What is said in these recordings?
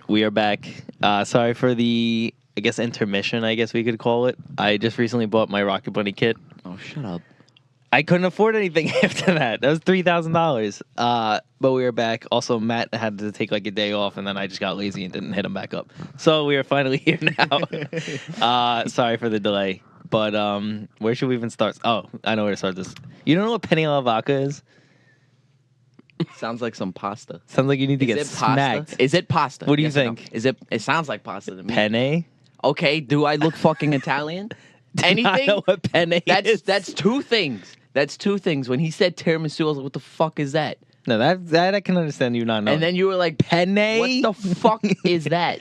We are back. Sorry for the, I guess, intermission, I guess we could call it. I just recently bought my Rocket Bunny kit. Oh, shut up. I couldn't afford anything after that. That was $3,000. But we are back. Also, Matt had to take like a day off, and then I just got lazy and didn't hit him back up. So we are finally here now. Sorry for the delay. But where should we even start? Oh, I know where to start this. You don't know what penne alla vodka is? Sounds like some pasta. Sounds like you need to get Is it pasta? smacked. Is it pasta? What do you Yes or no? think? Is it? It sounds like pasta to me. Penne? Okay. Do I look fucking Italian? I Anything? know what penne is. That's two things. That's two things. When he said tiramisu, I was like, "What the fuck is that?" No, that I can understand you not knowing. And then you were like, penne? "What the fuck is that?"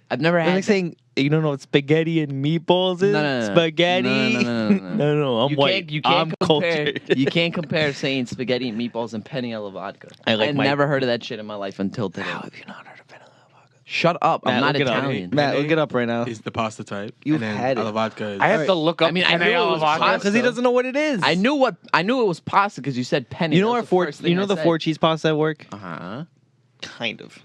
I've never It's had. like saying you don't know what spaghetti and meatballs is. No. Spaghetti. No. I'm white. You can't I'm compare. cultured. You can't compare saying spaghetti and meatballs and penne alla vodka. I've never heard of that shit in my life until today. How have you not heard of penne alla vodka? Shut up! I'm Matt, not look it up. Italian. Matt, look it up right now. Is the pasta type. You've and then had it. alla vodka is. I have to look up. I mean, I penne knew it alla was vodka. pasta. Because he doesn't know what it is. I knew it was pasta because you said penne. You know our four. You know the four cheese pasta at work? Uh-huh. Kind of.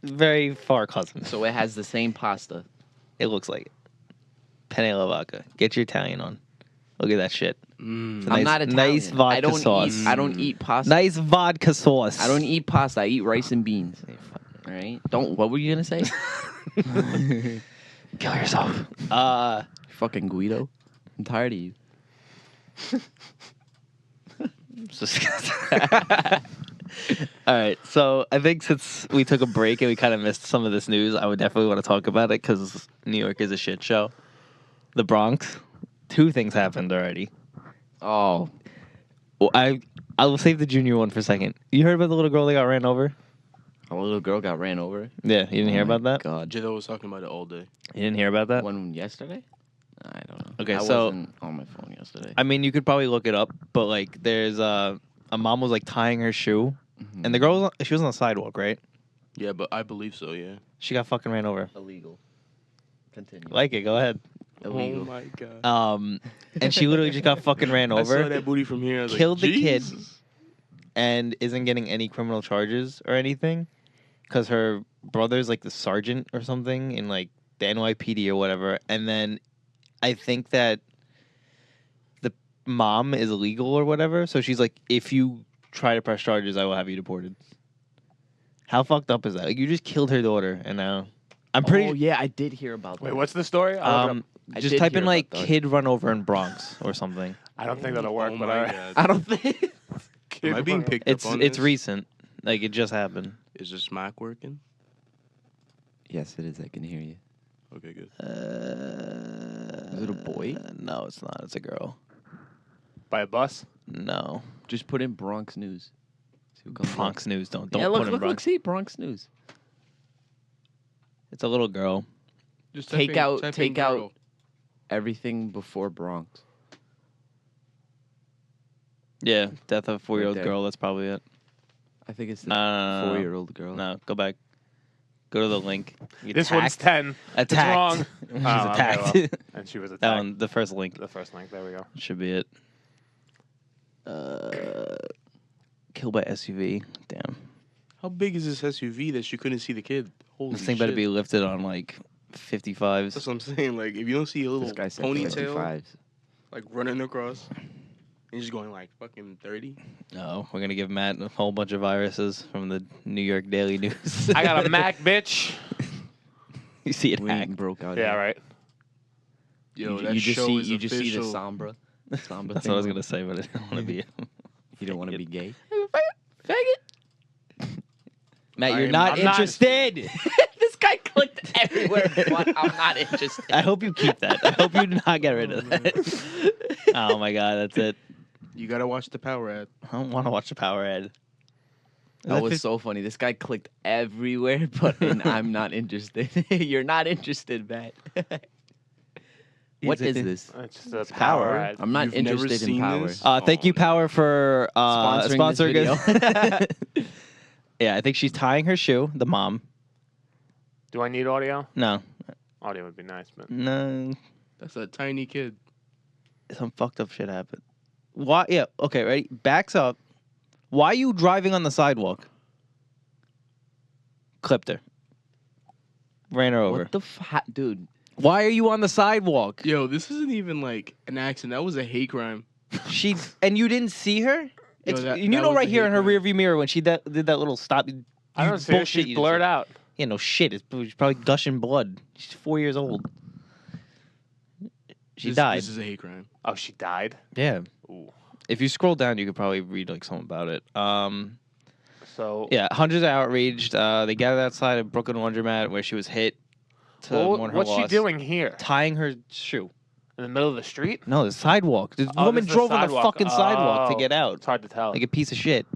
Very far cousins. So it has the same pasta. It looks like it. Penne alla vodka. Get your Italian on. Look at that shit. It's a I'm nice, not Italian. Nice vodka sauce. I don't eat pasta. Nice vodka sauce. I don't eat pasta. I eat rice and beans. All right. Don't. What were you gonna say? Kill yourself. Fucking Guido. I'm tired of you. All right, so I think since we took a break and we kind of missed some of this news, I would definitely want to talk about it because New York is a shit show. The Bronx, 2 things happened already. Oh. Well, I will save the junior one for a second. You heard about the little girl that got ran over? A little girl got ran over. Yeah, you didn't hear about that? God. Jiddo was talking about it all day. You didn't hear about that? One yesterday? I don't know. Okay, I so- wasn't on my phone yesterday. I mean, you could probably look it up, but like, there's a mom was like tying her shoe, and the girl she was on the sidewalk, right? Yeah, but I believe so. Yeah. She got fucking ran over. Illegal. Continue. Like it? Go ahead. Illegal. Oh my god. And she literally just got fucking ran I saw over, that booty from here. I was killed like, the kid, Jesus. and isn't getting any criminal charges or anything, because her brother's like the sergeant or something in like the NYPD or whatever, and then I think that the mom is illegal or whatever, so she's like, if you try to press charges, I will have you deported. How fucked up is that? Like, you just killed her daughter, and now I'm pretty. Oh, yeah, I did hear about that. Wait, what's the story? I'll look it up. I Just did type hear in like about that. kid run over in Bronx or something. I don't think that'll work, Oh but my I. god. I don't think. Am I being picked It's up on it's this? recent, like it just happened. Is this mic working? Yes, it is. I can hear you. Okay, good. Is it a boy? No, it's not. It's a girl. By a bus? No, Just put in Bronx News. See what comes up. Bronx News. Don't Yeah, put look, in look, Bronx. look. See, Bronx News. It's a little girl. Just Take out girl. everything before Bronx. Yeah, death of a 4-year-old there. girl. That's probably it. I think it's the No. 4-year-old girl. No, go back. Go to the link. You This one's attacked. 10. Attacked. It's wrong. She's Oh, okay, attacked. well, and she was That attacked. one, the first link The first link. There we go. should be it. Killed by SUV. Damn. How big is this SUV that she couldn't see the kid? Holy This thing shit. better be lifted on like 55s. That's what I'm saying. Like, if you don't see a little This guy said ponytail, 55s. like running across, and just going like fucking 30. No, we're gonna give Matt a whole bunch of viruses from the New York Daily News. I got a Mac, bitch. You see it We hack. broke out. Yeah, here. right. Yo, You, that you just show see is you just see the official. Sombra. Sombra That's thing what I was on- gonna say, but I don't want to be. You don't want to be gay. Matt, you're I'm not not- interested. This guy clicked everywhere. But I'm not interested. I hope you keep that. I hope you do not get rid of that. Oh my god, that's it. You gotta watch the power ad. I don't want to watch the power ad. That was so funny. This guy clicked everywhere, but I'm not interested. You're not interested, Matt. What is this? It's just a Power. power ad. I'm not You've never interested in seen power. this? Thank you, Power, for Sponsoring sponsoring us. Yeah, I think she's tying her shoe. The mom. Do I need audio? No, Audio would be nice, but no. That's a tiny kid. Some fucked up shit happened. Why? Yeah. Okay. Ready? Backs up. Why are you driving on the sidewalk? Clipped her. Ran her over. What the dude? Why are you on the sidewalk? Yo, this isn't even like an accident. That was a hate crime. And you didn't see her? Yo, that You know was right a here in hate her crime. rearview mirror when she did that little stop. I don't see her. bullshit She's you blurred said. out. Yeah, no shit. She's probably gushing blood. She's 4 years old. She died. This is a hate crime. Oh, she died. Yeah. Ooh. If you scroll down, you could probably read like something about it. So Yeah, hundreds are outraged. They gathered outside a Brooklyn laundromat where she was hit to mourn her what's she loss. doing here? Tying her shoe. In the middle of the street? No, the sidewalk. The Oh, woman this is the drove on the sidewalk. fucking sidewalk to Oh. get out. It's hard to tell. Like a piece of shit.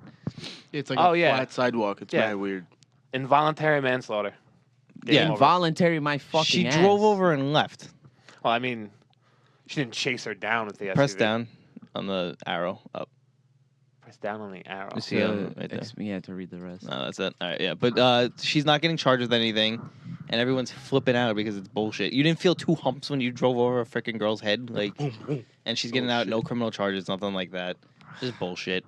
It's like Oh, a yeah. flat sidewalk. It's Yeah. mad weird. Involuntary manslaughter. Game Yeah. over. Involuntary, my fucking. She ass. drove over and left. Well, I mean, she didn't chase her down with the SUV. Press down on the arrow up. Press down on the arrow. You see it right there. Yeah, to read the rest. No, that's it. All right, yeah. But she's not getting charged with anything, and everyone's flipping out because it's bullshit. You didn't feel two humps when you drove over a freaking girl's head? Like, and she's getting out, no criminal charges, nothing like that. Just bullshit.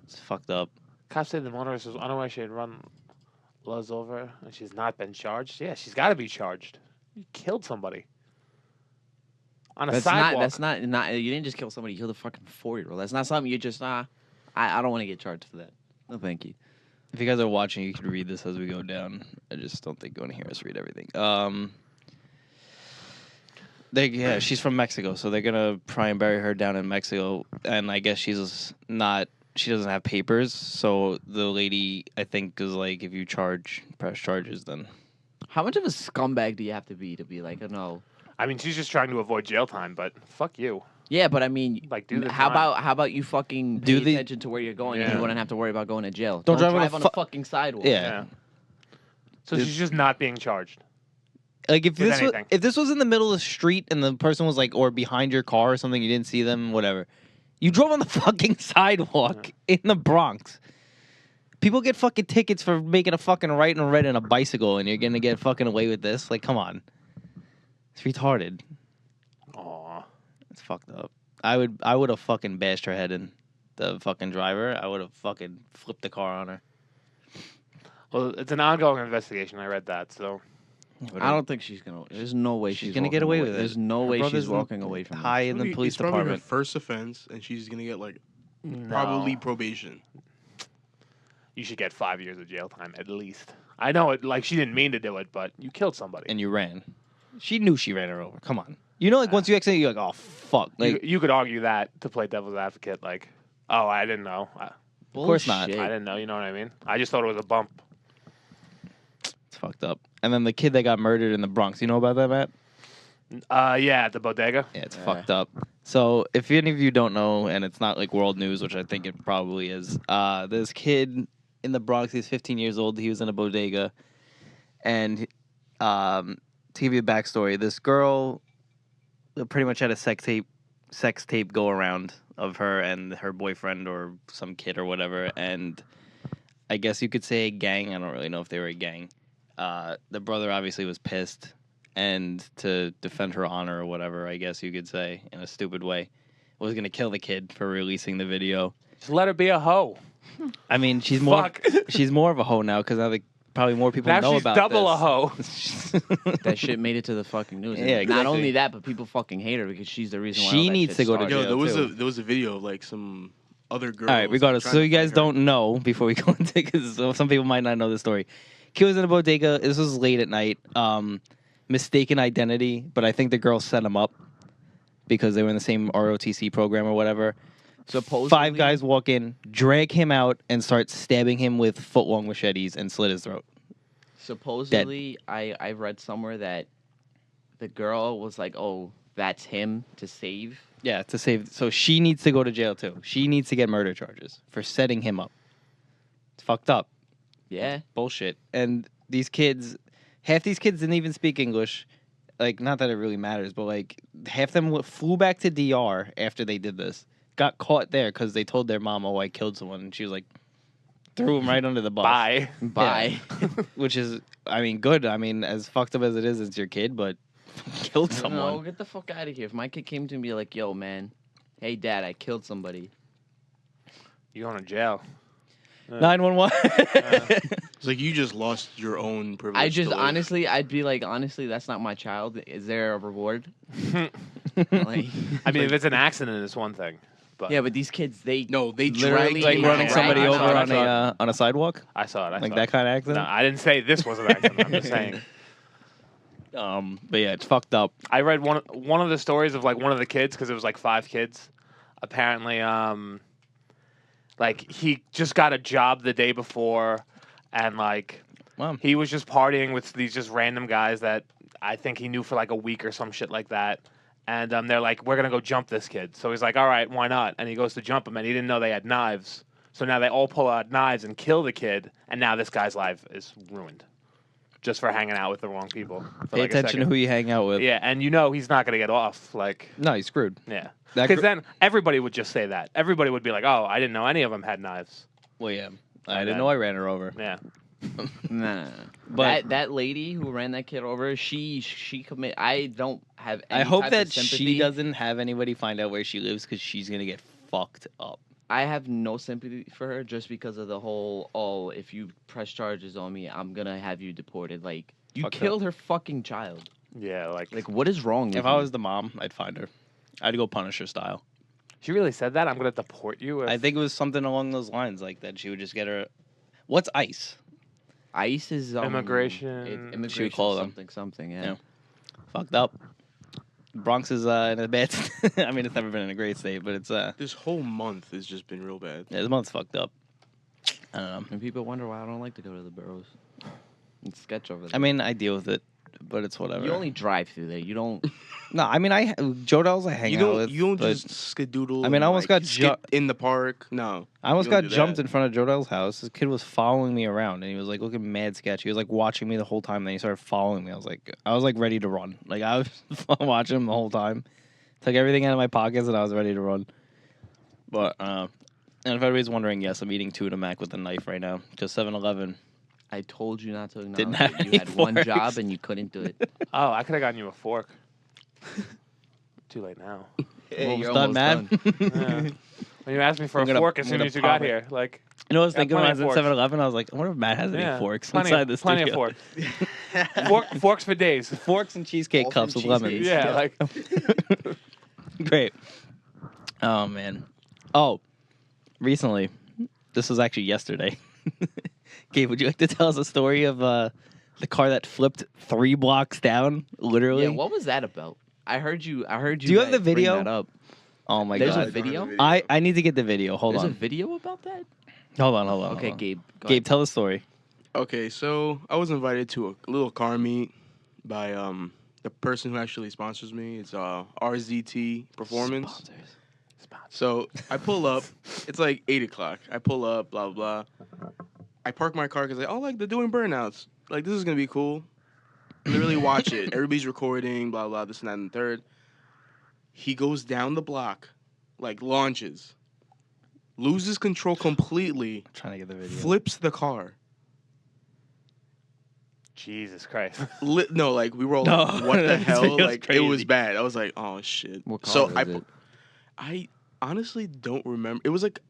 It's fucked up. Cops say the motorist was unaware she had run Luz over and she's not been charged. Yeah, she's got to be charged. You killed somebody. On a That's sidewalk. not. You didn't just kill somebody. You killed a fucking 4-year-old. That's not something you just. I don't want to get charged for that. No, thank you. If you guys are watching, you can read this as we go down. I just don't think you want to hear us read everything. She's from Mexico, so they're gonna try and bury her down in Mexico. And I guess she doesn't have papers. So the lady, I think, is like, if you press charges, then How much of a scumbag do you have to be like, oh no? I mean, she's just trying to avoid jail time, but fuck you. Yeah, but I mean, Like, do the how time. about you fucking Do pay the- attention to where you're going, and Yeah. you wouldn't have to worry about going to jail. Don't drive drive on on a a fucking sidewalk. yeah. So she's just not being charged. Like if With this was in the middle of the street and the person was like, or behind your car or something, you didn't see them, whatever. You drove on the fucking sidewalk in the Bronx. People get fucking tickets for making a fucking right and red in a bicycle, and you're gonna get fucking away with this? Like, come on, it's retarded. Aw. It's fucked up. I would have fucking bashed her head in. The fucking driver, I would have fucking flipped the car on her. Well, it's an ongoing investigation. I read that, so. I don't think she's gonna. There's no way She's she's gonna get walking away with it. There's no Her way brother's she's walking away from high in the It's police probably her department. first offense, and she's gonna get like No. probably probation. You should get 5 years of jail time at least. I know it. Like she didn't mean to do it, but you killed somebody. And you ran. She knew she ran her over. Come on. You know, like once you accident, you're like, oh fuck. Like, you could argue that to play devil's advocate. Like, oh, I didn't know. of course not. Bullshit. I didn't know. You know what I mean? I just thought it was a bump. It's fucked up. And then the kid that got murdered in the Bronx. You know about that, Matt? Yeah, at the bodega. Yeah, it's Yeah. fucked up. So if any of you don't know, and it's not like world news, which I think it probably is, this kid in the Bronx, he's 15 years old. He was in a bodega, and to give you a backstory, this girl pretty much had a sex tape go around of her and her boyfriend or some kid or whatever, and I guess you could say a gang. I don't really know if they were a gang. The brother obviously was pissed, and to defend her honor or whatever, I guess you could say, in a stupid way, was gonna kill the kid for releasing the video. Just let her be a hoe. I mean, she's more Fuck. she's more of a hoe now because now probably more people Now know she's about double this. a hoe. That shit made it to the fucking news. Yeah, And Not exactly. only that, but people fucking hate her because she's the reason why She all that needs shit to go to started. Yo, jail. there was a video of like some other girl. All right, regardless. So you guys don't know before we go into because some people might not know the story. Kid was in a bodega. This was late at night. Mistaken identity, but I think the girl set him up because they were in the same ROTC program or whatever. Supposedly, 5 guys walk in, drag him out, and start stabbing him with foot-long machetes and slit his throat. Supposedly, I read somewhere that the girl was like, "Oh, that's him to save." Yeah, to save. So she needs to go to jail too. She needs to get murder charges for setting him up. It's fucked up. Yeah. Bullshit. And these kids, half these kids didn't even speak English. Like, not that it really matters, but like half them flew back to DR after they did this. Got caught there because they told their mom, "Oh, I killed someone," and she was like, threw him right under the bus. Bye. Bye. Which is, I mean, good. I mean, as fucked up as it is, it's your kid, but killed No, someone. get the fuck out of here. If my kid came to me like, "Yo, man, hey, dad, I killed somebody." You going to jail? 911. It's like you just lost your own privilege. I just to live. honestly, I'd be like, honestly, that's not my child. Is there a reward? Like, I mean, if it's an accident, it's one thing. But yeah, but these kids, they No, they literally dragged Like him running out. somebody I over saw it, on a sidewalk, I saw it. I like saw that it. kind of No, accident. I didn't say this was an accident. I'm just saying. But yeah, it's fucked up. I read one of the stories of like one of the kids because it was like 5 kids. Apparently, like he just got a job the day before, and like Wow. he was just partying with these just random guys that I think he knew for like a week or some shit like that. And they're like, we're gonna go jump this kid. So he's like, all right, why not? And he goes to jump him, and he didn't know they had knives. So now they all pull out knives and kill the kid, and now this guy's life is ruined, just for hanging out with the wrong people. For Pay like a attention to second. who you hang out with. Yeah, and you know he's not gonna get off. Like, No, he's screwed. yeah, That because gr- then everybody would just say that. Everybody would be like, oh, I didn't know any of them had knives. Well, yeah. I And didn't then- know I ran her over. Yeah. Nah. But- that lady who ran that kid over, she commit. I don't have. Any I hope type that of she sympathy. doesn't have anybody find out where she lives because she's gonna get fucked up. I have no sympathy for her just because of the whole. Oh, if you press charges on me, I'm gonna have you deported. Like you Fucked up. killed her fucking child. Yeah, like What is wrong? If with I you? was the mom, I'd find her. I'd go Punisher style. she really said that. I'm gonna deport you. I think it was something along those lines, like that. She would just get her. What's ICE? ICE is Immigration- immigration call them. something. Yeah. Yeah. Fucked up. Bronx is in a bad. I mean, it's never been in a great state, but it's This whole month has just been real bad. this month's fucked up. I don't know. And people wonder why I don't like to go to the boroughs. It's sketch over there. I mean, I deal with it, but it's whatever. you only drive through there. You don't. No, I mean, Joe Dell's I hang You out don't. with. You don't but just skedoodle. I mean, I almost got skip in the park. No. I almost you got don't do jumped that. in front of Joe Dell's house. This kid was following me around, and he was like looking mad sketchy. He was like watching me the whole time. Then he started following me. I was like ready to run. Like I was watching him the whole time. Took everything out of my pockets, and I was ready to run. But and if everybody's wondering, yes, I'm eating tuna mac with a knife right now. Just 7-Eleven. I told you not to acknowledge Didn't have that you any had one forks. job and you couldn't do it. Oh, I could have gotten you a fork. Too late now. Hey, Almost you're done, man. Yeah. When you asked me for I'm a gonna- fork as I'm soon gonna as you pop got it. here, like You know, what I was Yeah, thinking when I was plenty at of 7-Eleven. I was like, I wonder if Matt has any yeah, forks plenty, inside the plenty studio. of forks. Forks for days. Forks and cheesecake Balls cups and with lemons. cheesecakes. Yeah, like Great. Oh man. Oh, recently, this was actually yesterday. Gabe, would you like to tell us a story of the car that flipped 3 blocks down? Literally. Yeah, what was that about? I heard you. Do you have the guys bring video? that up. Oh my There's god. a video? I need to get the video. Hold There's a on. video about that. Hold on. Okay, hold on. Gabe. go Gabe, ahead. tell the story. Okay, so I was invited to a little car meet by the person who actually sponsors me. It's RZT Performance. Sponsors. So I pull up. It's like 8 o'clock. I pull up. Blah blah blah. I park my car because they're doing burnouts. Like this is gonna be cool. Literally watch it. Everybody's recording. Blah blah. This and that and the third. He goes down the block, like launches, loses control completely, I'm trying to get the video. flips the car. Jesus Christ. No, like we were all No, like, what the this hell? video's Like it was crazy. bad. I was like, oh shit. What car So was it? I honestly don't remember. It was like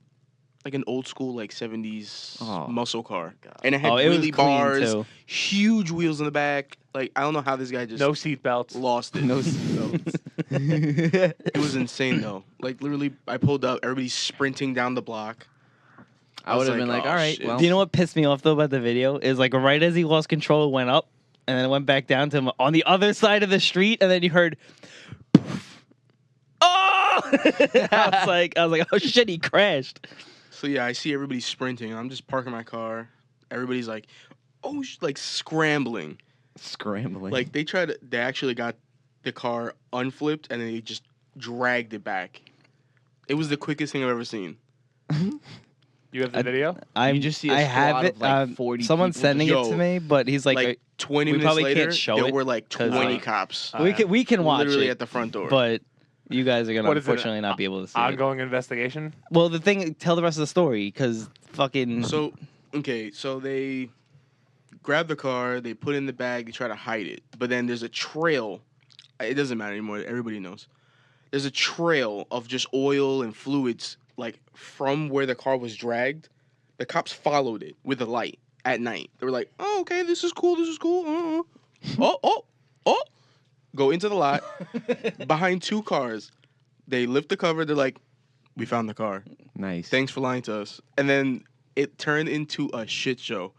an old school like 70s Oh, muscle car, God. and it had Oh, it was really clean bars, too. huge wheels in the back. Like I don't know how this guy just No seat belts. lost it. No seatbelts. It was insane though. Like literally, I pulled up. Everybody's sprinting down the block. I would was have been like, like, oh, all right, shit. well. Do you know what pissed me off though about the video is like right as he lost control, it went up, and then it went back down to him on the other side of the street, and then you heard, oh! I was like, oh shit, he crashed. So yeah, I see everybody sprinting. I'm just parking my car. Everybody's like, oh, like scrambling. Scrambling. Like they actually got the car unflipped and then they just dragged it back. It was the quickest thing I've ever seen. You have the I- video? I just see a I have squad it. of, like, 40 someone's people sending just- it to me, but he's like, Like 20 we minutes probably later, can't show there it were like 'cause, 20 uh, cops. we can watch literally it, at the front door. but you guys are gonna What is it, unfortunately not be able to see it. Ongoing investigation? Well, the thing, tell the rest of the story, because fucking. So, okay, so they grab the car, they put it in the bag, they try to hide it. But then there's a trail. It doesn't matter anymore. Everybody knows. There's a trail of just oil and fluids, like from where the car was dragged, The cops followed it with a light at night. They were like, "Oh, okay, this is cool. This is cool. Oh." Go into the lot behind 2 cars. They lift the cover. They're like, "We found the car. Nice. Thanks for lying to us." And then it turned into a shit show.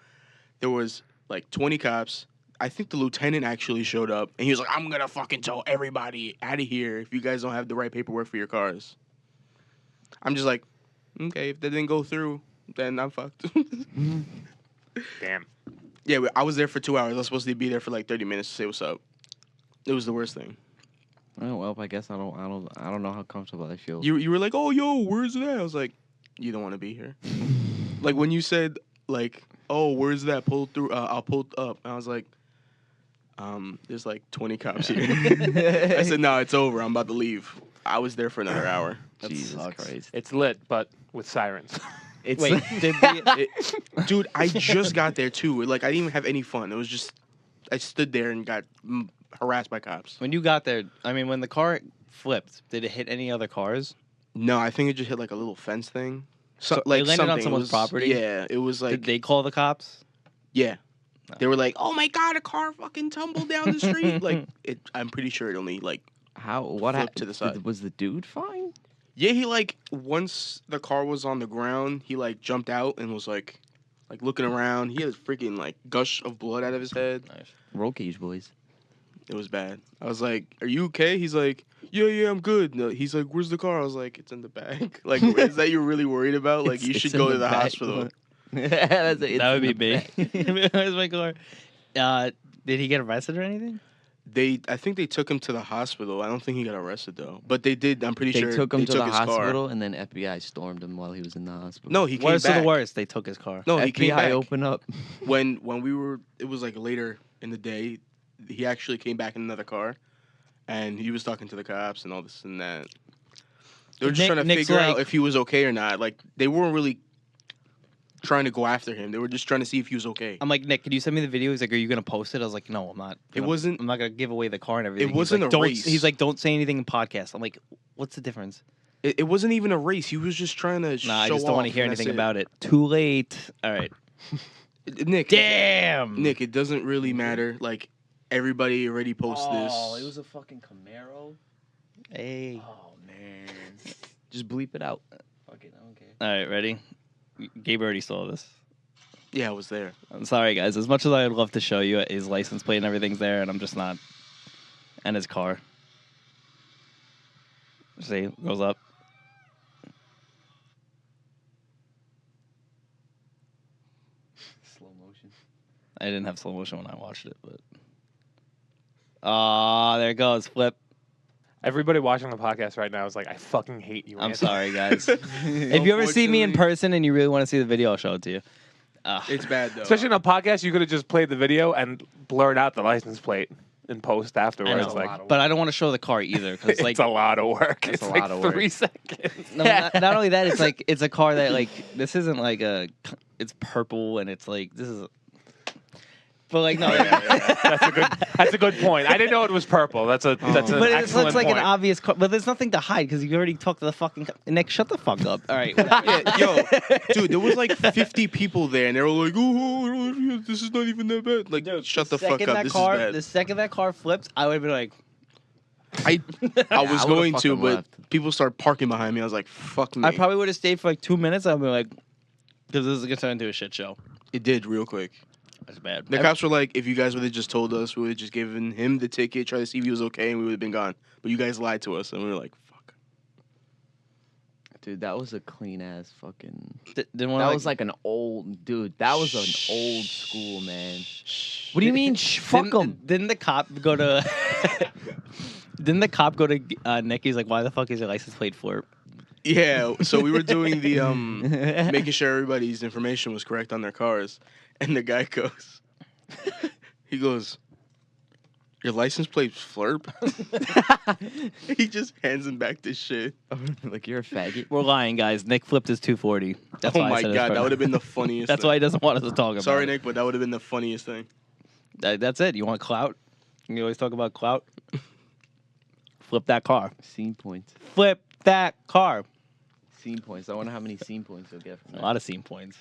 There was like 20 cops. I think the lieutenant actually showed up, and he was like, "I'm gonna fucking tell everybody out of here if you guys don't have the right paperwork for your cars." I'm just like, okay, if that didn't go through, then I'm fucked. Damn. Yeah, I was there for 2 hours. I was supposed to be there for like 30 minutes to say what's up. It was the worst thing. Oh well, I guess I don't know how comfortable I feel. You were like, "Oh, yo, where's that?" I was like, "You don't want to be here." Like when you said like, "Oh, where's that? Pull through. I'll pull up." And I was like, there's like 20 cops here. I said, "No, it's over. I'm about to leave." I was there for another hour. Jesus Christ. It's lit, but with sirens. It's Wait, Dude, I just got there too. Like I didn't even have any fun. It was just I stood there and got harassed by cops. when you got there, I mean, when the car flipped, did it hit any other cars? No, I think it just hit like a little fence thing. So like it landed on something. It someone's was- property? Yeah, it was like Did they call the cops? yeah. No. They were like, "Oh my god, a car fucking tumbled down the street!" Like it. I'm pretty sure it only like how what Flip happened to the side. Was the dude fine? yeah. He like once the car was on the ground, he like jumped out and was like looking around. He had a freaking like gush of blood out of his head. Nice. Roll cage boys. It was bad. I was like, "Are you okay?" He's like, "Yeah, I'm good." No, he's like, "Where's the car?" I was like, "It's in the back." Like, is that you're really worried about? Like, you It's should in go the to the back. hospital. That That would be me. Where's my car? Did he get arrested or anything? I think they took him to the hospital. I don't think he got arrested though, but they did. I'm pretty They sure took him they to took the his hospital, car. and then FBI stormed him while he was in the hospital. No, he came Worst back. of the worst, they took his car. No, he came FBI back. open up. When we were, it was like later in the day. He actually came back in another car, and he was talking to the cops and all this and that. They were just trying to Nick's figure out like- if he was okay or not. Like they weren't really trying to go after him. They were just trying to see if he was okay. I'm like, "Nick, can you send me the video?" He's like, "Are you gonna post it?" I was like, "No, I'm not." It wasn't- I'm not gonna give away the car and everything. He's wasn't like, a "Don't-" race. He's like, "Don't say anything in podcast." I'm like, "What's the difference?" It wasn't even a race. He was just trying to Nah, I show just don't want to off, hear and that's anything it. about it. Too late. All right. Nick. Damn. Nick, it doesn't really matter. Like everybody already posts Oh, this. it was a fucking Camaro. Hey. Oh man, just bleep it out. Fuck it, I don't care. All right, ready? Gabe already saw this. Yeah, I was there. I'm sorry, guys. As much as I'd love to show you his license plate and everything's there, and I'm just not. And his car. See, goes up. Slow motion. I didn't have slow motion when I watched it, but. Ah, there it goes. Flip. Everybody watching the podcast right now is like, I fucking hate you. I'm Anthony." sorry, guys. If you ever see me in Unfortunately- person and you really want to see the video, I'll show it to you. It's bad though. Especially in a podcast, you could have just played the video and blurred out the license plate in post I afterwards. know, Like, but I don't want to show the car either because, like, it's a lot of work. That's It's a like lot of work. 3 seconds. no, not only that, it's like it's a car that like this isn't like it's purple and it's like this is. But like no, That's a good point. I didn't know it was purple. That's an but it excellent looks like point. an obvious car. But there's nothing to hide because you already talked to the fucking Nick. Shut the fuck up. All right. Yeah, yo, dude, there was like 50 people there, and they were like, "Oh, this is not even that bad." Like, shut the fuck up. This car, is bad. The second that car flips, I would have been like, I was I would've going to, fucking but left. people started parking behind me. I was like, "Fuck me!" I probably would have stayed for like 2 minutes. I'd be like, because this is gonna turn into a shit show. It did real quick. That's bad. The cops were like, "If you guys would have just told us, we would have just given him the ticket, try to see if he was okay, and we would have been gone." But you guys lied to us, and we were like, "Fuck." Dude, that was a clean ass fucking. Didn't want That was like an old dude. That was an old school man. What do you mean? Fuck him. Didn't the cop go to? Didn't the cop go to Nick? He's like, "Why the fuck is your license plate flip?" Yeah, so we were doing the making sure everybody's information was correct on their cars, and the guy goes, he goes, "Your license plate's flirp." He just hands him back this shit. Like you're a faggot. We're lying, guys. Nick flipped his 240. That's Oh why I my said it's god, that flip. would have been the funniest. That's thing. why he doesn't want us to talk about. Sorry, it. Nick, but that would have been the funniest thing. That's it. You want clout? You always talk about clout. Flip that car. Scene points. Flip that car. Scene points. I wonder how many scene points you'll get from A that. lot of scene points.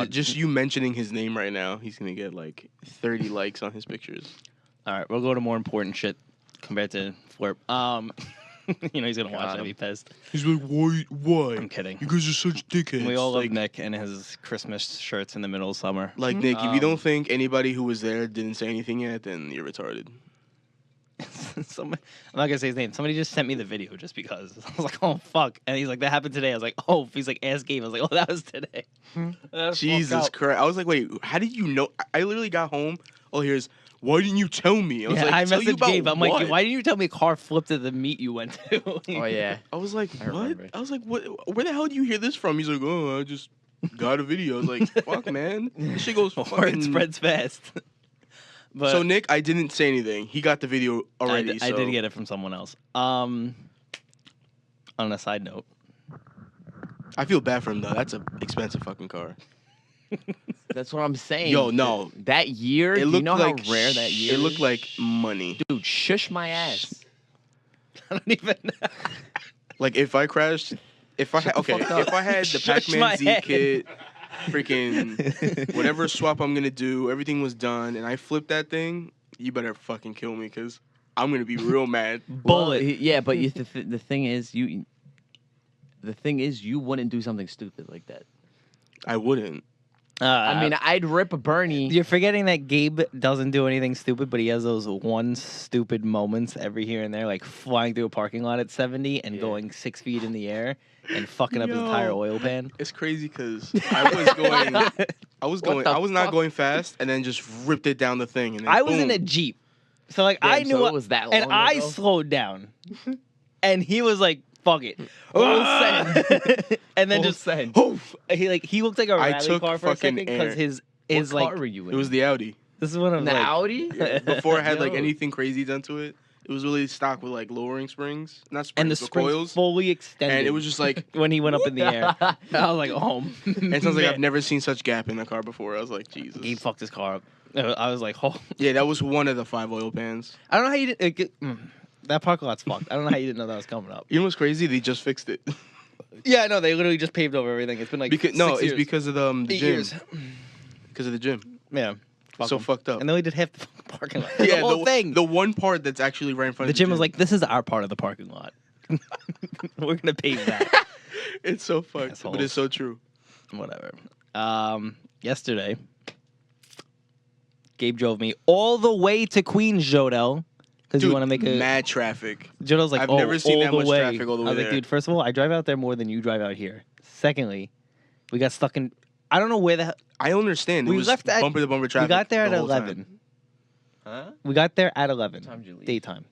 Just you mentioning his name right now, he's gonna get like 30 likes on his pictures. All right, we'll go to more important shit compared to Flirp. He's gonna watch it and be pissed. He's like, why? I'm kidding. You guys are such dickheads. We all love like, Nick and his Christmas shirts in the middle of summer. Like, Nick, if you don't think anybody who was there didn't say anything yet, then you're retarded. I'm not gonna say his name. Somebody just sent me the video just because. I was like, oh fuck, and he's like, that happened today. I was like, oh, he's like, ask Gabe. I was like, oh, that was today. That was Jesus fucked up. Christ! I was like, wait, how did you know? I literally got home. Oh, here's why didn't you tell me? I was Yeah, like, I tell you messaged about Gabe. I'm what? like, why didn't you tell me a car flipped at the meet you went to? Oh yeah. I was like, I what? remember. I was like, what? Where the hell do you hear this from? He's like, oh, I just got a video. I was like, fuck, man, this shit goes Word fucking. spreads fast. But So Nick, I didn't say anything. He got the video already. I so. did get it from someone else. On a side note, I feel bad for him though. That's an expensive fucking car. That's what I'm saying. Yo, no. That year, It do you looked know like how rare that year It looked is? like money. Dude, shush my ass. I don't even know. Like if I crashed, if I had, okay, fuck up. if I had the Shush my Pac-Man Z head. kit, freaking whatever swap I'm gonna do, everything was done, and I flipped that thing, you better fucking kill me, cause I'm gonna be real mad. Bullet. Yeah, but the thing is, you wouldn't do something stupid like that. I wouldn't. I mean, I'd rip a Bernie. you're forgetting that Gabe doesn't do anything stupid, but he has those one stupid moments every here and there, like flying through a parking lot at 70 and going 6 feet in the air and fucking up his entire Yo. oil pan. It's crazy because I was the not fuck? going fast, and then just ripped it down the thing. And then I was in boom. a Jeep, so like Damn, I knew so it was that long and I ago? slowed down, and he was like, "Fuck it," send. and then Full just send. poof. He looked like a I rally took car for a fucking second because air. his What car like were you in? It was the Audi. this is one of the like Audi. Before it had like Yo. anything crazy done to it, it was really stock with like lowering springs, not springs, and the but springs coils. fully extended, And it was just like, when he went up in the air. I was like, "Oh." and it sounds like I've man. never seen such gap in a car before. I was like, Jesus. Gabe fucked his car up. I was like, "Oh." Yeah, that was one of the 5 oil pans. I don't know how you didn't. That parking lot's fucked. I don't know how you didn't know that was coming up. You know what's crazy? They just fixed it. Yeah, no, they literally just paved over everything. It's been like Because 6 years. it's because of the 8 gym. years. Because of the gym. Yeah, So fucked up. And they only did half the fucking parking lot. Yeah, the whole thing. The one part that's actually right in front The of gym was like, "This is our part of the parking lot. We're gonna pave that." it's so fucked, Assholes. but it's so true. Whatever. Yesterday, Gabe drove me all the way to Queens, Jodel, because you Dude, want to make a. mad traffic. Jodel's like, I've "Oh, never seen all that the much way." traffic all the I way was like, there. "Dude, first of all, I drive out there more than you drive out here. Secondly, we got stuck in. I don't know where the hell I understand. We it was left at- bumper to bumper traffic. we got there at the whole time. 11. Huh? We got there at 11. What time did you leave? Daytime.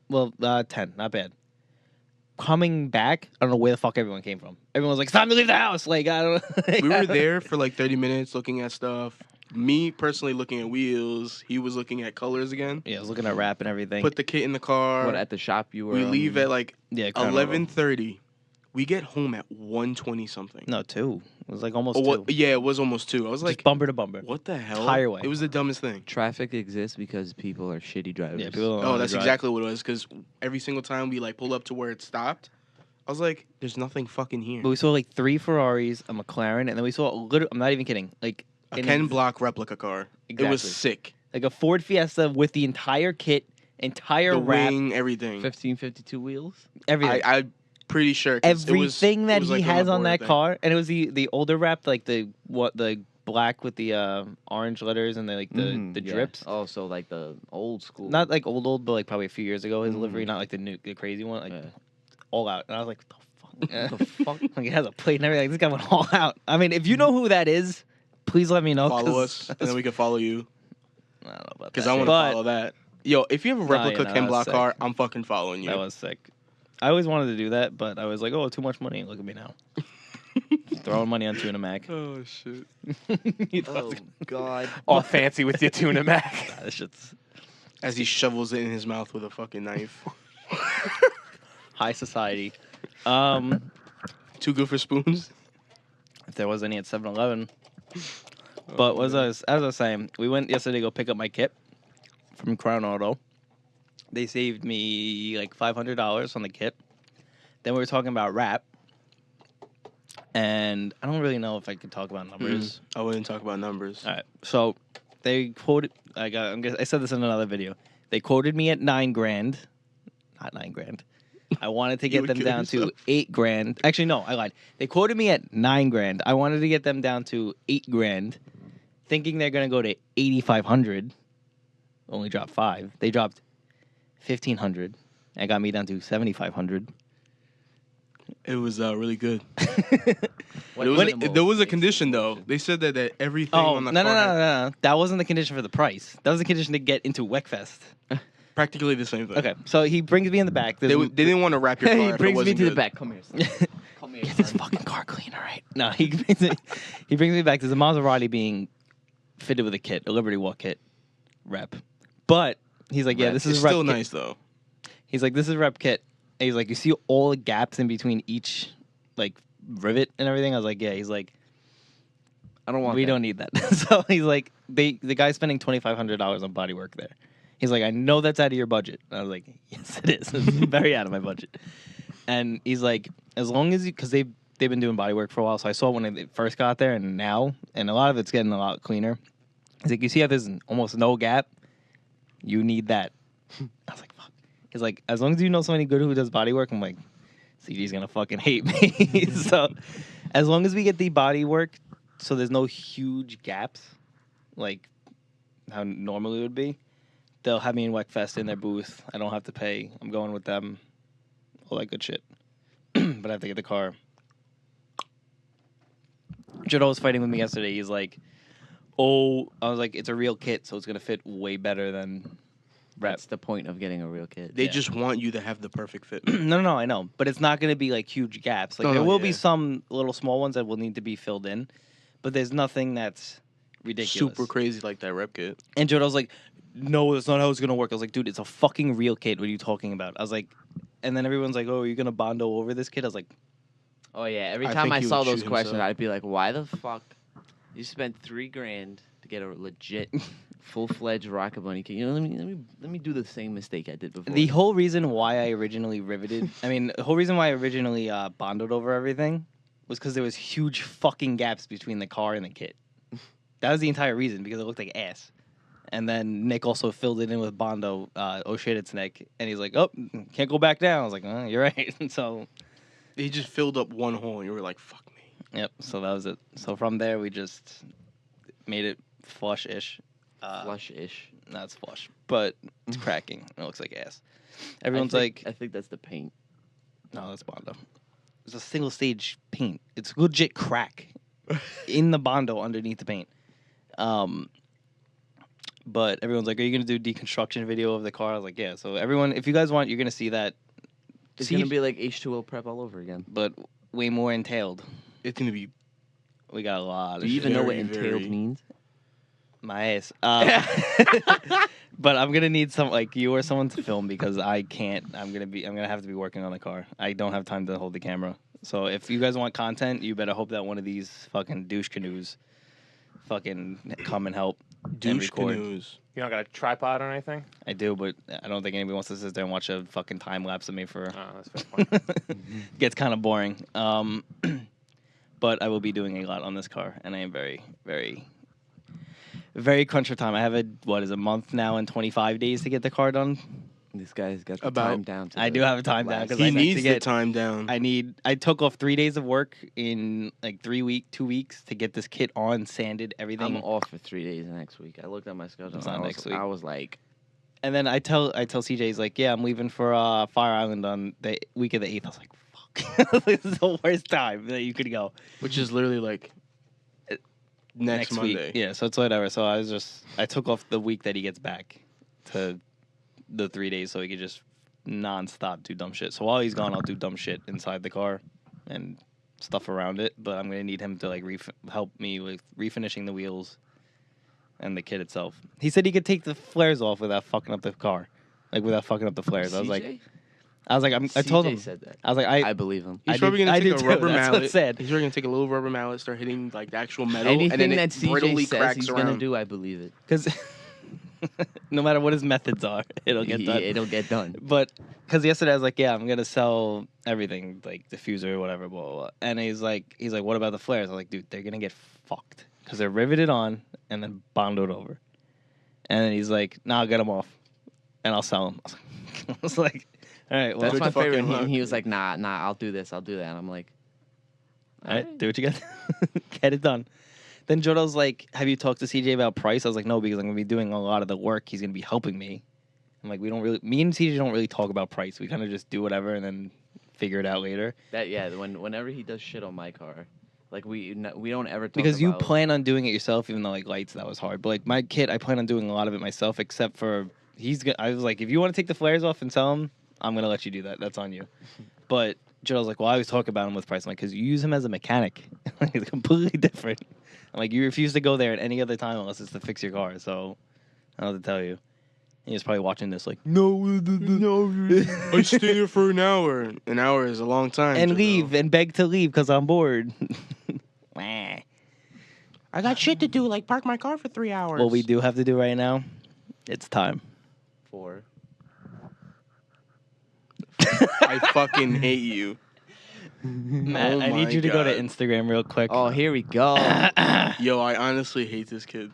Well, 10. Not bad. Coming back, I don't know where the fuck everyone came from. Everyone was like, "It's time to leave the house." Like, I don't know. We were there for like 30 minutes looking at stuff. Me personally looking at wheels. He was looking at colors again. Yeah, I was looking at rap and everything. Put the kit in the car. What, at the shop you were? we leave at like yeah, Crown Royal. 11:30. We get home at 1:20 something. No, 2. It was like almost Oh, 2. what, yeah, it was almost 2. I was Just like, bumper to bumper. what the hell? Entire way. It was the dumbest thing. Traffic exists because people are shitty drivers. Yeah, people don't know Oh, how to that's drive. exactly what it was. Because every single time we like pulled up to where it stopped, I was like, "There's nothing fucking here." But we saw like 3 Ferraris, a McLaren, and then we saw a little. I'm not even kidding. Like A an Ken ex- Block replica car. It was Exactly. sick. like a Ford Fiesta with the entire kit, entire The wrap, wing, everything. 1552 wheels. everything. I'm pretty sure. 'cause Everything that it was he like has the on board, I that think. car, and it was the older wrap, like the black with the orange letters and the Mhm, the yeah. drips. Oh, so like the old school. Not like old, but like probably a few years ago. His Mhm. livery, not like the crazy one, like Yeah. all out. And I was like, "What the fuck? the fuck? Like, it has a plate and everything. This guy went all out." I mean, if you know who that is, please let me know. Follow 'cause us, and then we can follow you. I don't know about Because that. I want to But follow that. Yo, if you have a Nah, replica yeah, no, Ken that's Block sick. car, I'm fucking following you. That was sick. I always wanted to do that, but I was like, "Oh, too much money. Look at me now, throwing money on Tuna Mac." Oh shit. You thought it Oh was- God. All fancy with your tuna mac. Nah, this shit's As he shovels it in his mouth with a fucking knife. high society. Too good for spoons. If there was any at 7-Eleven. But as I was saying, we went yesterday to go pick up my kit from Crown Auto. They saved me like $500 on the kit. Then we were talking about rap. And I don't really know if I could talk about numbers. I wouldn't talk about numbers. All right. So they quoted. I said this in another video. They quoted me at $9,000, not $9,000. I wanted to You get would them kill down yourself. to $8,000. Actually, no, I lied. They quoted me at $9,000. I wanted to get them down to $8,000, thinking they're gonna go to 8,500. Only dropped 5. They dropped 1,500. And got me down to 7,500. It was really good. What There was a condition though. They said that everything Oh on the no, car had no! That wasn't the condition for the price. That was the condition to get into Weckfest. practically the same thing. Okay, so he brings me in the back. They didn't want to wrap your car. He if it brings me wasn't to the good. back. Come here. Son. Come here. Get this son. fucking car clean, all right? No, he brings me back. There's a Maserati being fitted with a kit, a Liberty Walk kit, rep. But he's like, yeah, Rep. this It's is rep still kit. nice though. He's like, this is rep kit. And he's like, you see all the gaps in between each like rivet and everything. I was like, yeah. He's like, I don't want. we that. don't need that. So he's like, the guy's spending $2,500 on body work there. He's like, I know that's out of your budget. And I was like, yes, it is. It's very out of my budget. And he's like, as long as you, because they've been doing body work for a while. So I saw when they first got there and now, and a lot of it's getting a lot cleaner. He's like, you see how there's almost no gap? You need that. I was like, fuck. He's like, as long as you know somebody good who does body work, I'm like, CG's gonna fucking hate me. So as long as we get the body work so there's no huge gaps, like how normally it would be, they'll have me in Weckfest in their booth. I don't have to pay. I'm going with them. All that good shit. But I have to get the car. Jado was fighting with me yesterday. He's like, oh, I was like, it's a real kit, so it's gonna fit way better than rep. That's the point of getting a real kid. They Yeah. just want you to have the perfect fit. No, I know, but it's not going to be like huge gaps. Like No, there no, will be yeah. some little small ones that will need to be filled in, but there's nothing that's ridiculous. Super crazy like that rep kit. And Jodo's like, "No, that's not how it's going to work." I was like, "Dude, it's a fucking real kid. What are you talking about?" I was like, and then everyone's like, "Oh, are you going to bondo over this kid?" I was like, Oh yeah. Every I time think I he saw would those shoot questions, himself. I'd be like, "Why the fuck? You spent $3,000 to get a legit, full-fledged Rocket Bunny kid? You know, let me do the same mistake I did before." the whole reason why I originally the whole reason why I originally bondoed over everything was because there was huge fucking gaps between the car and the kit. That was the entire reason, because it looked like ass. And then Nick also filled it in with Bondo. Oh shit, it's Nick. And he's like, oh, can't go back down. I was like, oh, you're right. So, They just filled up one hole and you were like, fuck me. yep. So that was it. So from there, we just made it flush-ish. Flush-ish. No, it's flush, but it's cracking. It looks like ass. I Everyone's think- like, I think that's the paint. no, that's Bondo. It's a single stage paint. It's legit crack in the Bondo underneath the paint. But everyone's like, are you going to do deconstruction video of the car? I was like, yeah. So everyone, if you guys want, you're going to see that. It's See- gonna be like H2O prep all over again. But way more entailed. It's gonna be We got a lot of Do you shit. even know what very, entailed very- means? My ass. But I'm gonna need some, like, you or someone to film, because I can't. I'm gonna have to be working on the car. I don't have time to hold the camera. So if you guys want content, you better hope that one of these fucking douche canoes fucking come and help. douche record. canoes. You don't got a tripod or anything? I do, but I don't think anybody wants to sit there and watch a fucking time lapse of me for. Oh, that's a fair point. Gets kind of boring. But I will be doing a lot on this car, and I am very, very, very crunch for time. I have a month now and 25 days to get the car done. This guy's got the About- time down. To I the do have a time down, last- 'cause He I need to needs the get- time down. I took off 3 days of work in like 2 weeks to get this kit on, sanded, everything. I'm off for 3 days next week. I looked at my schedule. It's and not I was- next week. I was like, And then I tell CJ's like, yeah, I'm leaving for Fire Island on the week of the 8th. I was like, fuck, this is the worst time that you could go. Which is literally like next Monday. week. Yeah, so it's whatever. So I took off the week that he gets back to the 3 days, so he could just nonstop do dumb shit. So while he's gone, I'll do dumb shit inside the car and stuff around it. But I'm gonna need him to like help me with refinishing the wheels and the kit itself. He said he could take the flares off without fucking up the car, like without fucking up the flares. I was like, I told him. said that. I was like, I believe him. He's I probably did- gonna I take did a too. rubber That's mallet. what's sad. He's probably gonna take a little rubber mallet, start hitting like the actual metal, Anything and then that it brittly CJ says cracks he's around. gonna do, I believe it. because no matter what his methods are, it'll get done. It'll get done. But because yesterday I was like, yeah, I'm gonna sell everything, like diffuser or whatever, blah blah blah. And he's like, what about the flares? I was like, dude, they're gonna get fucked because they're riveted on and then bonded over. And then he's like, nah, I'll get them off and I'll sell them. I was like, all right, well, That's good my favorite. fucking luck. He was like, nah, I'll do this, I'll do that. And I'm like, all right, do what you got, get it done. Then Jodo's like, have you talked to CJ about price? I was like, no, because I'm gonna be doing a lot of the work. He's gonna be helping me. I'm like, me and CJ don't really talk about price. We kind of just do whatever and then figure it out later. that. Yeah, whenever he does shit on my car, like we don't ever talk Because you about- plan on doing it yourself, even though like lights that was hard. But like my kit, I plan on doing a lot of it myself, except for I was like, if you want to take the flares off and sell them, I'm gonna let you do that. That's on you. But Joe's like, well, I always talk about him with price. I'm like, because you use him as a mechanic, like it's completely different. I'm like, you refuse to go there at any other time unless it's to fix your car. So I don't know what to tell you. And he's probably watching this like, no, I stay there for an hour. An hour is a long time. and Jodo. leave and beg to leave because I'm bored. Wah. I got shit to do, like park my car for 3 hours. What we do have to do right now, it's time. for. I fucking hate you. Matt, Oh I need my you to go to God. Instagram real quick. Oh, here we go. Yo, I honestly hate this kid.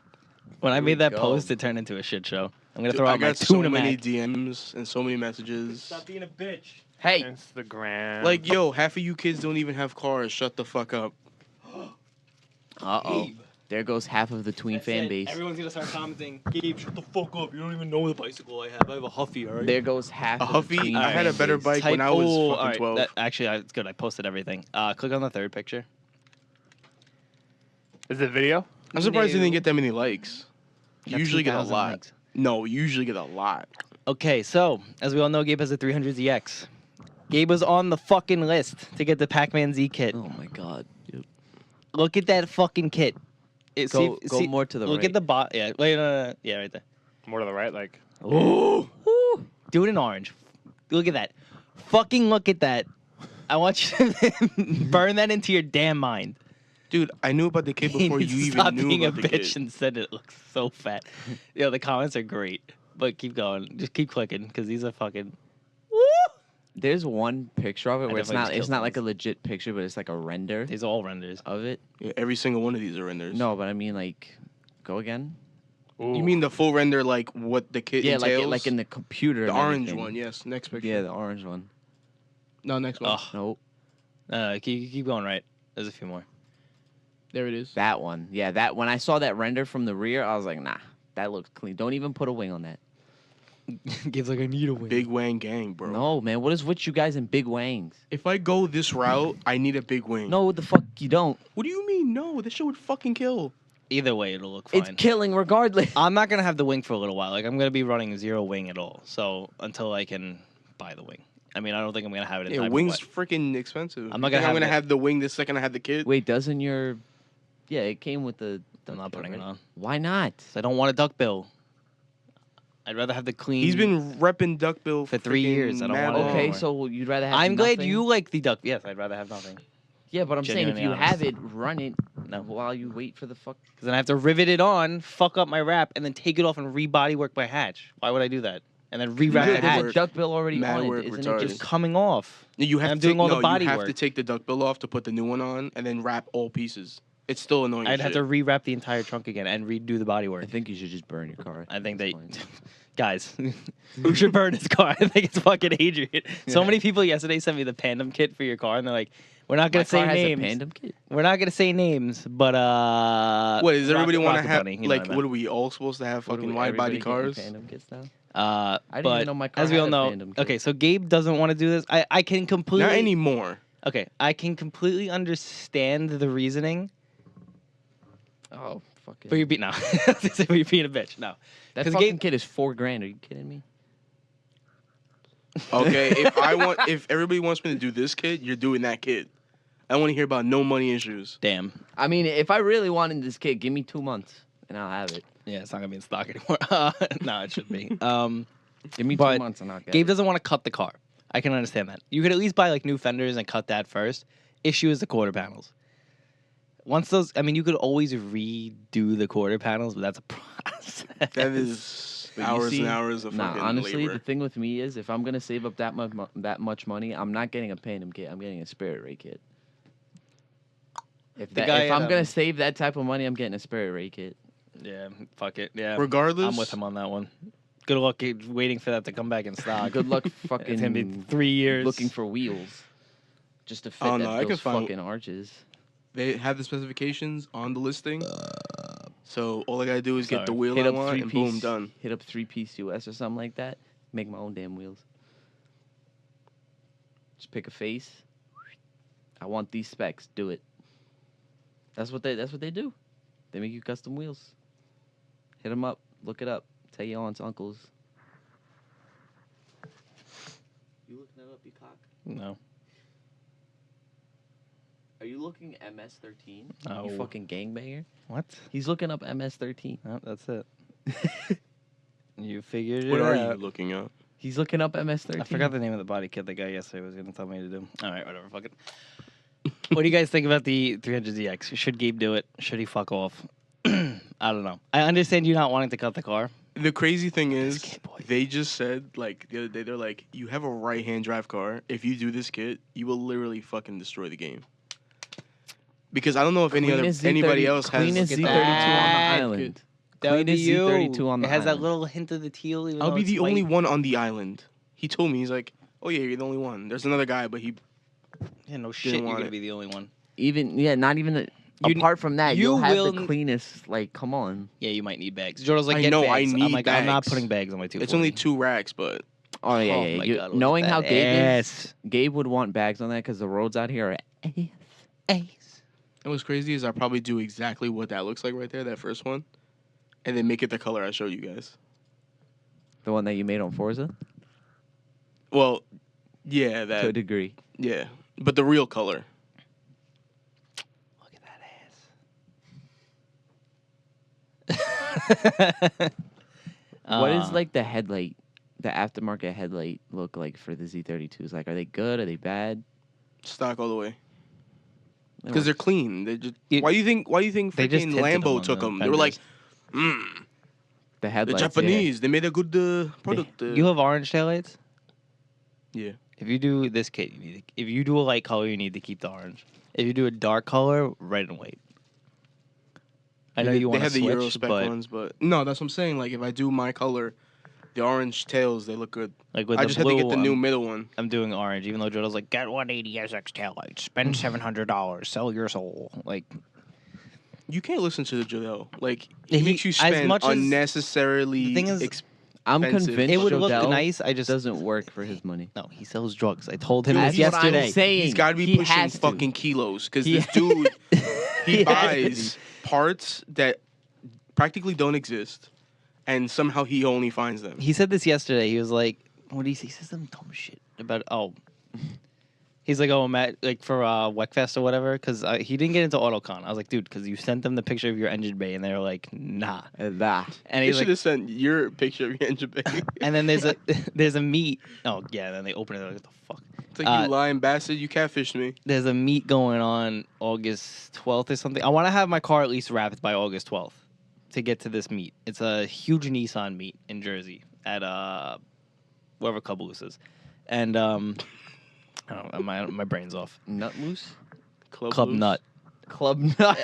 When I Here made we that go. post, it turned into a shit show. I'm gonna Dude, throw I out my got so tuna many Mac. DMs and so many messages. being a bitch. Hey, Instagram. Like, yo, half of you kids don't even have cars. Shut the fuck up. uh-oh. There goes half of the tween fan base. Everyone's gonna start commenting. Gabe, shut the fuck up. You don't even know the bicycle I have. I have a Huffy, alright? There goes half A of the Huffy? tween I had a fan better base. bike when I was fucking alright, 12. Actually, it's good. I posted everything. Click on the third picture. Is it video? I'm surprised you No. didn't get that many likes. You Got usually get a 2,000 lot. likes. No, you usually get a lot. Okay, so as we all know, Gabe has a 300ZX. Gabe was on the fucking list to get the Pac-Man Z kit. Oh my god. Dude. Look at that fucking kit. Go more to the look right. at the bot. Yeah, wait, no, yeah, right there. More to the right, like. Ooh. Do it in orange. Look at that. Fucking look at that. I want you to burn that into your damn mind. Dude, I knew about the kid before needs you to even stop knew being about a the bitch kid. and said it looks so fat. Yo, the comments are great, but keep going. Just keep clicking because these are fucking. Woo! There's one picture of it I where it's definitely not just it's killed not like a someone. legit picture, but it's like a render These are all renders. of it. Yeah, every single one of these are renders. No, but I mean like, go again. You mean the full render, like what the kit Yeah, entails? like in the computer. the and orange everything. one. Yes, next picture. Yeah, the orange one. No, next one. Ugh. Nope, Keep going right. There's a few more. There it is. that one. Yeah, that when I saw that render from the rear, I was like, nah, that looks clean. Don't even put a wing on that. Gabe's like, I need a win. Big Wang gang, bro. No, man. What is with you guys and big wangs? If I go this route, I need a big wing. No, what the fuck you don't. What do you mean? No, this shit would fucking kill. Either way, it'll look fine. It's killing regardless. I'm not gonna have the wing for a little while. Like I'm gonna be running zero wing at all. So until I can buy the wing. I mean, I don't think I'm gonna have it in Yeah, time. for wing's what- freaking expensive. I'm not You gonna think I'm have gonna it. have the wing the second I have the kid. Wait, doesn't your? Yeah, it came with the. I'm not putting it on. Why not? I don't want a duckbill. I'd rather have the clean. He's been repping duckbill For 3 years, I don't mad want it long. Okay, anymore. so you'd rather have. I'm glad nothing? you like the duck. Yes, I'd rather have nothing. Yeah, but I'm saying if Genuinely you honest. have it, run it No. while you wait for the fuck. Because then I have to rivet it on, fuck up my wrap, and then take it off and rebody work my hatch. Why would I do that? And then rewrap Mad the There's hatch. work. a duck bill already Mad on work it, isn't retarded. it? It's Just coming off. You have I'm to doing take, all the no, body you have work. to take the duckbill off to put the new one on, and then wrap all pieces. It's still annoying. I'd as have shit. to rewrap the entire trunk again and redo the body work. I think you should just burn your car. I think That's they, fine. guys, who should burn his car? I think it's fucking Adrian. So Yeah. many people yesterday sent me the Pandem kit for your car, and they're like, "We're not My gonna say car has names. a Pandem kit. We're not gonna say names, but What does everybody want to Rocket have? Bunny, you know Like, what I what meant. are we all supposed to have? What do Fucking we- wide body everybody cars? getting Pandem kits now? I didn't but even know my car as we all had a know, Pandem kit. okay, so Gabe doesn't want to do this. I can completely Not anymore. Okay, I can completely understand the reasoning. Oh, fucking. But you're being no, but you're being a bitch. No, that 'cause fucking Gabe- kit is $4,000. Are you kidding me? Okay, if everybody wants me to do this kid, you're doing that kid. I don't want to hear about no money issues. damn. I mean, if I really wanted this kit, give me 2 months and I'll have it. Yeah, it's not gonna be in stock anymore. No, it should be. Give me But 2 months and I'll get Gabe it. doesn't want to cut the car. I can understand that. You could at least buy like new fenders and cut that first. Issue is the quarter panels. Once those, I mean, you could always redo the quarter panels, but that's a process. That is But you hours see, and hours of nah, fucking honestly, labor. the thing with me is if I'm gonna save up that much money, I'm not getting a Phantom kit. I'm getting a Spirit Ray kit. If The guy if at, I'm gonna save that type of money, I'm getting a Spirit Ray kit. Yeah, fuck it. Yeah, Regardless, I'm with him on that one. Good luck waiting for that to come back in stock. Good luck It's gonna be fucking 3 years. looking for wheels just to fit Oh, no, I those can find- fucking arches. They have the specifications on the listing. So all I gotta do is get the Sorry. wheel Hit I up want, and boom, done. Hit up 3-piece US or something like that. Make my own damn wheels. Just pick a face. I want these specs. Do it. That's what they do. They make you custom wheels. Hit them up. Look it up. Tell your aunts, uncles. You looking it up, you cock? No. Are you looking MS-13? No. You fucking gangbanger. What? He's looking up MS-13. Oh, that's it. You figured it What are out. you looking at? He's looking up MS-13. I forgot the name of the body kit the guy yesterday was going to tell me to do. All right, whatever. Fuck it. What do you guys think about the 300ZX? Should Gabe do it? Should he fuck off? I don't know. I understand you not wanting to cut the car. The crazy thing is, kid, boy. they just said, like, the other day, they're like, you have a right-hand drive car. If you do this kit, you will literally fucking destroy the game. Because I don't know if anybody else has... Clean as Look Z32 at on the that. island. That would Clean be as you. Z32 on the It has that island. little hint of the teal. Even I'll though be it's the only white. one on the island. He told me, he's like, oh yeah, you're the only one. There's another guy, but he... Yeah, no shit. You're want going to it. be the only one. Not even the... You- apart from that, you you'll have will the n- cleanest, like, come on. Yeah, you might need bags. Jordan's like, I get know, I bags. I'm need like, I'm not bags. putting bags on my 240. It's only 2 racks, but... Oh, yeah, Oh yeah. my You- God, it was knowing how Gabe is, badass. Gabe would want bags on that because the roads out here are ace. Ace. And what's crazy is I'll probably do exactly what that looks like right there, that first one. And then make it the color I showed you guys. The one that you made on Forza? Well, yeah, To a that... degree. Yeah. But the real color. Look at that ass. What is, like, the aftermarket headlight look like for the Z32s? Like, are they good? Are they bad? Stock all the way. They Because they're weren't- clean. They just... You- Why do you think They just freaking tinted them Lambo on took the them? They were like, fenders. the the headlights. Japanese. They made a good product. You have orange taillights? Yeah. If you do this kit, you need to, if you do a light color, you need to keep the orange. If you do a dark color, red and white. I know you want They to have the Euro switch, spec but ones, but no, that's what I'm saying. Like if I do my color, the orange tails, they look good. like with I the just had blue, to get the new middle one. I'm doing orange, even though Jodo's like, get 180 SX taillights, spend $700, sell your soul. Like, You can't listen to the Jodel. Like He- it makes you as spend much as- unnecessarily. the thing is, I'm expensive. convinced it would look Jodel nice. I just doesn't work for his money. No, he sells drugs. I told him Dude, this That's what I'm yesterday. saying. he's got to be He pushing has to. fucking kilos because He- this dude he He has to buys parts that practically don't exist, and somehow he only finds them. He said this yesterday. He was like, "What do you say?" He says some dumb shit about He's like, "Oh, Matt, like for Weckfest or whatever," because he didn't get into AutoCon. I was like, "Dude," because you sent them the picture of your engine bay, and they were like, "Nah." That. And They he's should like, have sent your picture of your engine bay. and then there's a meet. Oh yeah, then they open it. Like, what the fuck? It's like you lying bastard, you catfished me. There's a meet going on August 12th or something. I want to have my car at least wrapped by August 12th to get to this meet. It's a huge Nissan meet in Jersey at wherever Caboose is, and I don't know, my brain's off. Nut loose? Club Loose. Nut. Club nut.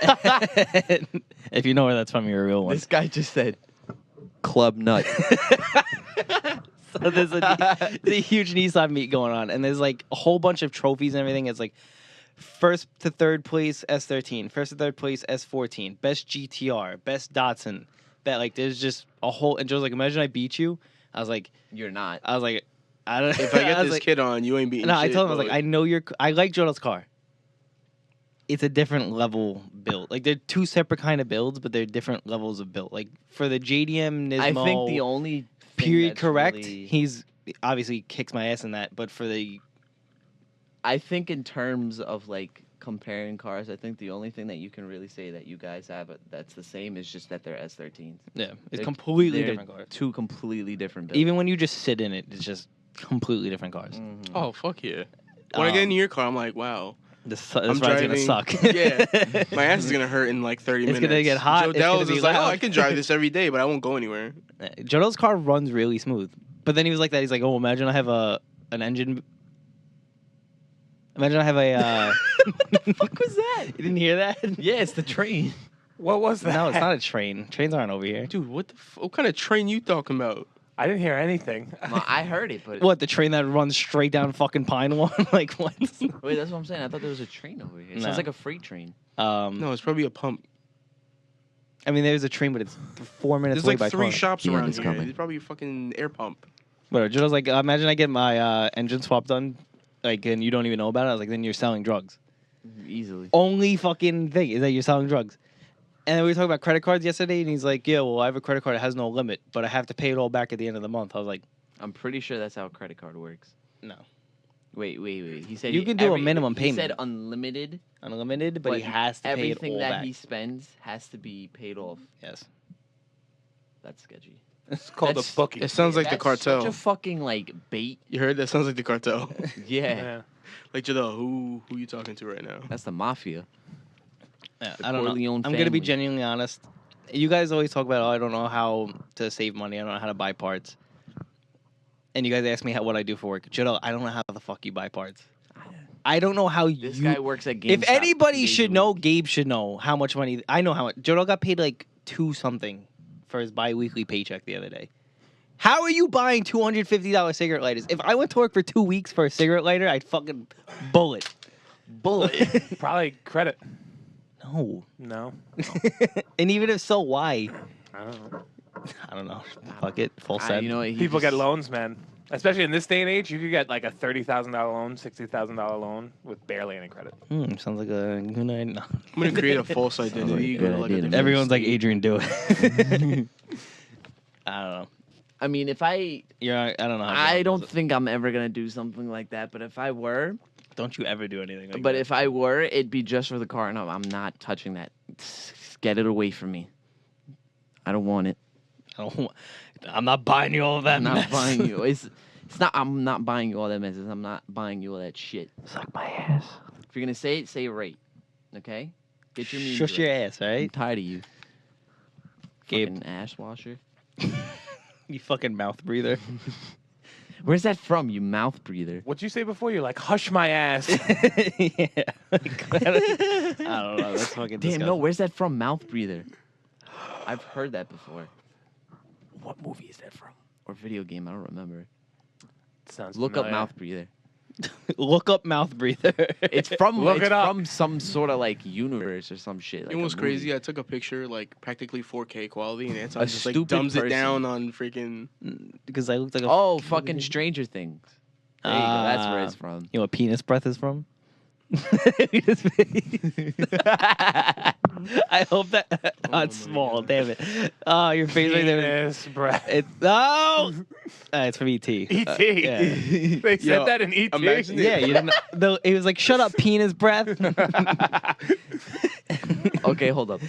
If you know where that's from, you're a real one. This guy just said club nut. So there's a huge Nissan meet going on, and there's like a whole bunch of trophies and everything. It's like first to third place S13, first to third place S14, best GTR, best Datsun. That like there's just a whole. And Joe's like, imagine I beat you. I was like, You're not. I was like, I don't. If I get was this like, kid on, you ain't beating no, shit. I told him I was dog. like, I know your. I like Joe's car. It's a different level build. Like they're two separate kind of builds, but they're different levels of build. Like for the JDM Nismo, I think the only thing period that's correct. really- He's obviously kicks my ass in that, but for the I think in terms of like comparing cars, I think the only thing that you can really say that you guys have that's the same is just that they're S13s. yeah, it's They're- completely they're different cars. Two completely different builds. Even when you just sit in it, it's just completely different cars. Mhm. Oh fuck yeah! When I get into your car, I'm like, wow. This I'm ride's gonna driving. suck. Yeah. My ass is gonna hurt in like 30 It's minutes. gonna get hot, it's Jodell's gonna be is like, oh, loud. I can drive this every day, but I won't go anywhere. Jodel's car runs really smooth, but then he was like that. He's like, oh, imagine I have an engine. Imagine I have a. What the fuck was that? You didn't hear that? Yeah, it's the train. What was that? No, it's not a train. Trains aren't over here. Dude, what kind of train you talking about? I didn't hear anything. Well, I heard it, but What, the train that runs straight down fucking Pine One? Like what? wait, that's what I'm saying. I thought there was a train over here. It No. sounds like a freight train. No, it's probably a pump. I mean, there's a train, but it's 4 minutes There's away like by 3 car. shops Yeah, around it's here. coming. There's probably a fucking air pump. But Jodel's like, imagine I get my engine swap done, like, and you don't even know about it. I was like, then you're selling drugs. Easily. Only fucking thing is that you're selling drugs. And then we were talking about credit cards yesterday, and he's like, yeah, well, I have a credit card that has no limit, but I have to pay it all back at the end of the month. I was like, I'm pretty sure that's how a credit card works. no. Wait. He said You can do a minimum He said payment. unlimited, Unlimited, but he has to pay it everything all that back. he spends has to be paid off. Yes. That's sketchy. It's called That's- a bookie. It sounds like the That's cartel. Such a fucking like bait. You heard that? Sounds like the cartel. Yeah, Yeah. Like Jadel, who you talking to right now? that's the mafia. Yeah, The I don't know. Corleone I'm gonna be family. genuinely honest. You guys always talk about, oh, I don't know how to save money. I don't know how to buy parts. And you guys ask me what I do for work. Jodel, I don't know how the fuck you buy parts. I don't know how This you. guy works at GameStop. If 2 anybody days should a know, week. Gabe should know how much money. I know how much. Jodel got paid like $2 something for his bi-weekly paycheck the other day. How are you buying $250 cigarette lighters? If I went to work for 2 weeks for a cigarette lighter, I'd fucking bullet. Probably credit. No. No. And even if so, why? I don't know. I don't know. Fuck it. Full Ah, set. you know, he People get just- loans, man. Especially in this day and age, you could get like a $30,000 loan, $60,000 loan with barely any credit. Sounds like a good night. No. I'm gonna create a false identity. like a Go good to like a idea to different me. Everyone's like, state. Adrian, do it. I don't know. I mean, if I I don't know. How I everyone don't does it. think I'm ever gonna do something like that. But if I were, Don't you ever do anything like but that. if I were, it'd be just for the car. No, I'm not touching that. Get it away from me. I don't want it. I'm not buying you all of that I'm not mess. buying you. It's not. I'm not buying you all that messes. I'm not buying you all that shit. Suck my ass. If you're gonna say it, say it right. Okay. Get your memes Shush right. your ass, I'm right? tired of you. Gabe. Fucking ass washer. You fucking mouth breather. Where's that from? You mouth breather. What'd you say before? You're like, hush my ass. Yeah. I don't know. That's fucking Damn, disgusting. no. Where's that from? Mouth breather. I've heard that before. What movie is that from? Or video game. I don't remember. Sounds Look up familiar. mouth breather. Look up mouth breather. It's from Look it's it up. from some sort of like universe or some shit. You Like know a what's crazy? movie. I took a picture like practically 4K quality, and Anton A just like stupid dumbs it person. down on freaking. Because I looked like a. Oh, fucking Stranger Things. There you go. That's where it's from. You know what penis breath is from? I hope that my not small. God. Damn it! Oh, your face right there. Penis breath. It's no. It's from ET. E.T. Yeah. They said Yo, that in E.T. imagine it. Yeah, you didn't. Though it was like, shut up, penis breath. Okay, hold up.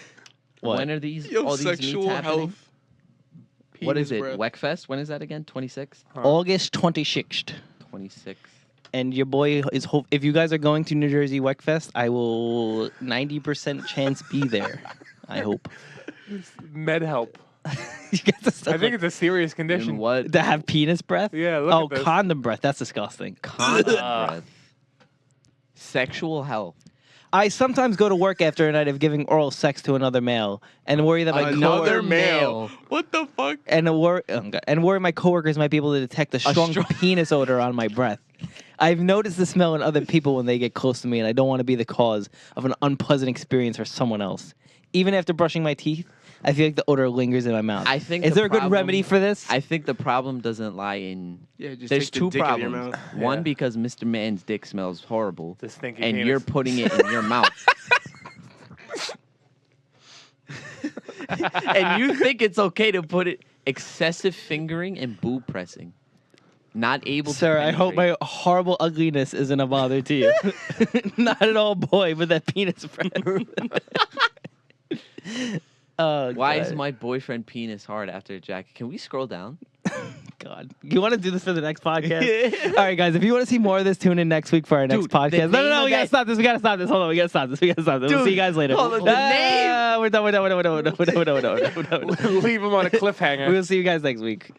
What? When are these Yo, all these meets sexual happening? health. What is Penis it? breath. Weckfest? When is that again? 26th? August 26th. 26th. And your boy is hope. If you guys are going to New Jersey Weckfest, I will 90% chance be there. I hope. Med help. You guys are so I think it's a serious And condition. what? to have penis breath. Yeah, look Oh, at this. condom breath. That's disgusting. Condom breath. Sexual health. I sometimes go to work after a night of giving oral sex to another male and worry that my Another coworker male. What the fuck? and worry my coworkers might be able to detect a strong penis odor on my breath. I've noticed the smell in other people when they get close to me, and I don't want to be the cause of an unpleasant experience for someone else. Even after brushing my teeth, I feel like the odor lingers in my mouth. I think Is the there a good problem- remedy for this? I think the problem doesn't lie in. Yeah, just There's take the two dick out of your problems. mouth. One, Yeah. because Mr. Man's dick smells horrible, The stinky and penis. you're putting it in your mouth. And you think it's okay to put it excessive fingering and boob pressing. Not able to Sir, I hope penetrate. my horrible ugliness isn't a bother to you. Not at all, boy, but that penis breath. Oh, Why is God. my boyfriend penis hard after a jacket? Can we scroll down? God. You want to do this for the next podcast? All right, guys. If you want to see more of this, tune in next week for our next Dude, the podcast. No, name we of gotta that- stop this. We gotta stop this. Hold on, we gotta stop this. We'll see you guys later. hold on, the name. We're done. Leave him on a cliffhanger. We will see you guys next week.